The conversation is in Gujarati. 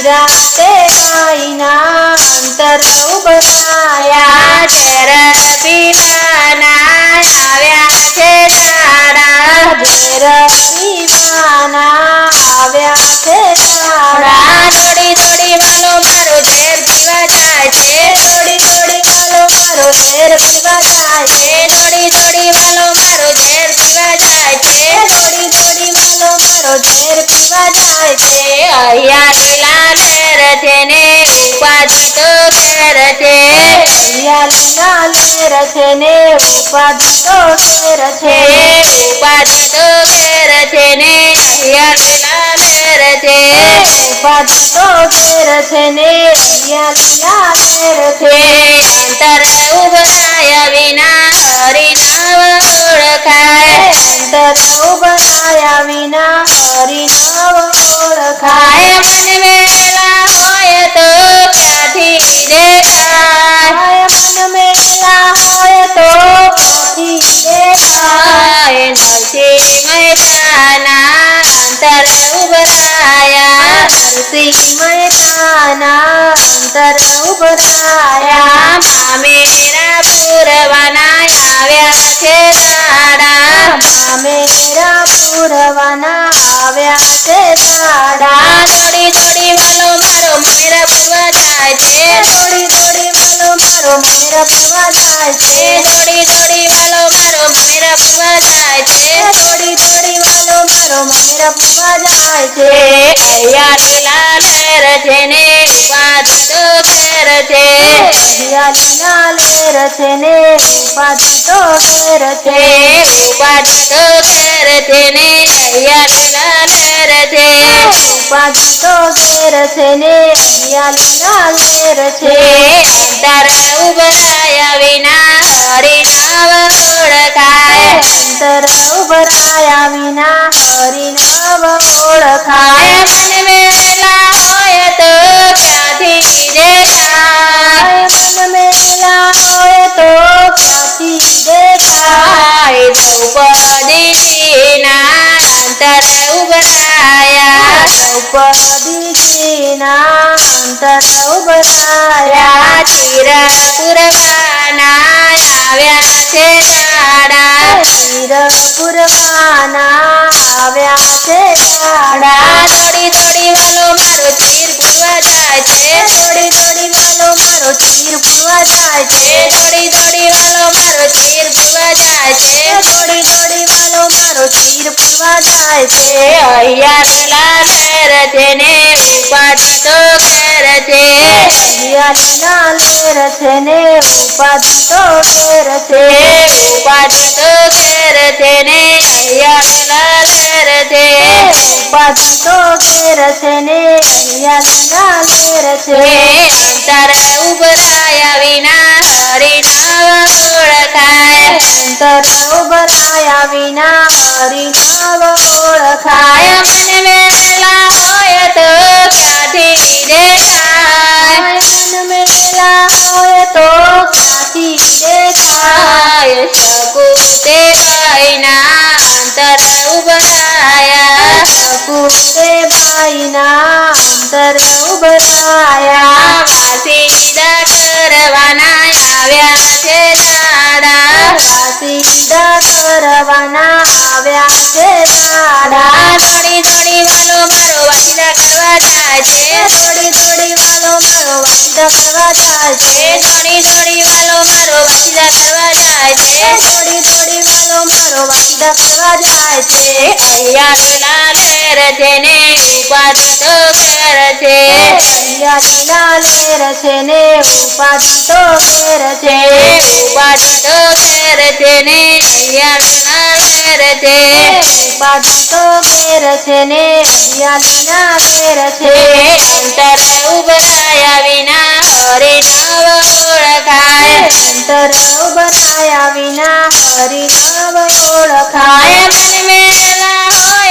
નિરાતે આઈના અંતર ઉભરાયા ઝેર પીવાના આવ્યા છે દાડા ઝેર પીવાના આવ્યા છે દાડા દોડી દોડી વાલો મારો ઝેર પીવા જાય છે દોડી દોડી વાલો મારો ઝેર પીવા જાય છે દોડી દોડી વાલો મારો ઝેર પીવા જાય છે દોડી દોડી વાલો મારો ઝેર પીવા જાય છે અહીંયા લીલા લેર છે ને ઉપાધિ તો ઘેર છે અહીંયા લીલા લેર છે ને ઉપાધિ તો ઘેર છે ઉપાધિ તો ઘેર છે ને અહીંયા લીલા લેર છે ઉપાધિ તો ઘેર છે ને અહીંયા લીલા લેર છે અંતર ઉભરાયા વિના હરિનામ ઓળખાય અંતર ઉભરાયા વિના હરિનામ ઓળખાય મન મેલા હોય તો ક્યાંથી દેખાય મન મેલા હોય તો ક્યાંથી દેખાય નરસિંહ મહેતાના અંતર ઉભરાયા નરસિંહ મહેતાના અંતર ઉભરાયા મામેરા પૂરવાના આવ્યા છે દાડા મામેરા પૂરવાના આવ્યા છે દાડા દોડી દોડી વાલો મારો મેરા પૂરવા જાય છે દોડી દોડી વાલો મારો મેરા પૂરવા જાય છે દોડી દોડી વાલો મારો મેરા પૂરવા જાય છે દોડી દોડી વાલો મારો મેરા પૂરવા જાય છે અહીંયા લીલા લેર છે ને ઉપાધિ તો ઘેર છે અહીંયા લીલા લેર છે ને ઉપાધિ તો ઘેર છે ઉપાધિ તો ઘેર છે ને અહીંયા લીલા લેર છે ઉપાધિ તો ઘેર છે ને અહીંયા લીલા લેર છે અંતર ઉભરાયા વિના હરિનામ ઓળખાય અંતર ઉભરાયા વિના હરિનામ ઓળખાય મન મેલા હોય તો ક્યાંથી દેખાય મન મેલા હોય તો ક્યાંથી દેખાય દ્રૌપદીજીના અંતર ઉભરાયા દ્રૌપદીજીના અંતર ઉભરાયા ચિર પુરવાના આવ્યા છે દાડા ચિર પુરવાના આવ્યા છે દાડા દોડી દોડી વાલો મારો ચીર પુરવા જાય છે દોડી દોડી વાલો મારો ચીર પુરવા જાય છે દોડી દોડી વાલો મારો ચીર પુરવા જાય છે દોડી દોડી વાલો મારો ચીર પુરવા જાય છે અહીંયા લીલા લેર છે ને ઉપાધિ તો ઘેર છે અહીંયા લીલા લેર છે ને ઉપાધિ તો ઘેર છે ઉપાધિ તો ઘેર છે ને અહીંયા લીલા લેર છે ઉપાધિ તો ઘેર છે ને અહીંયા લીલા લેર છે અંતર ઉભરાયા વિના હરિનામ ઓળખાય અંતર ઉભરાયા વિના હરિનામ ઓળખાય મન મેલા હોય તો ક્યાંથી દેખાય મન મેલા હોય તો ક્યાંથી દેખાય શકુદેવના અંતર ઉભરાયા શકુદેવના અંતર ઉભરાયા વાસીદા કરવાના આવ્યા છે દાડા વાસીદા કરવાના આવ્યા છે દાડા દોડી દોડી વાલો મારો વાસીદા કરવા જાય છે દોડી દોડી વાલો મારો વાસીદા કરવા જાય છે દોડી દોડી વાલો મારો વાસીદા કરવા જાય છે દોડી દોડી વાલો મારો વાસીદા કરવા જાય છે અહીંયા લીલા લેર છે ને ઉપાધિ તો ઘેર છે અહીંયા લીલા લેર છે ને ઉપાધિ તો ઘેર છે ઉપાધિ તો ઘેર છે ને અહીંયા લીલા લેર છે ઉપાધિ તો ઘેર છે ને અહીંયા લીલા લેર છે અંતર ઉભરાયા વિના હરિનામ ઓળખાય અંતર ઉભરાયા વિના હરિનામ ઓળખાય મન મેલા હોય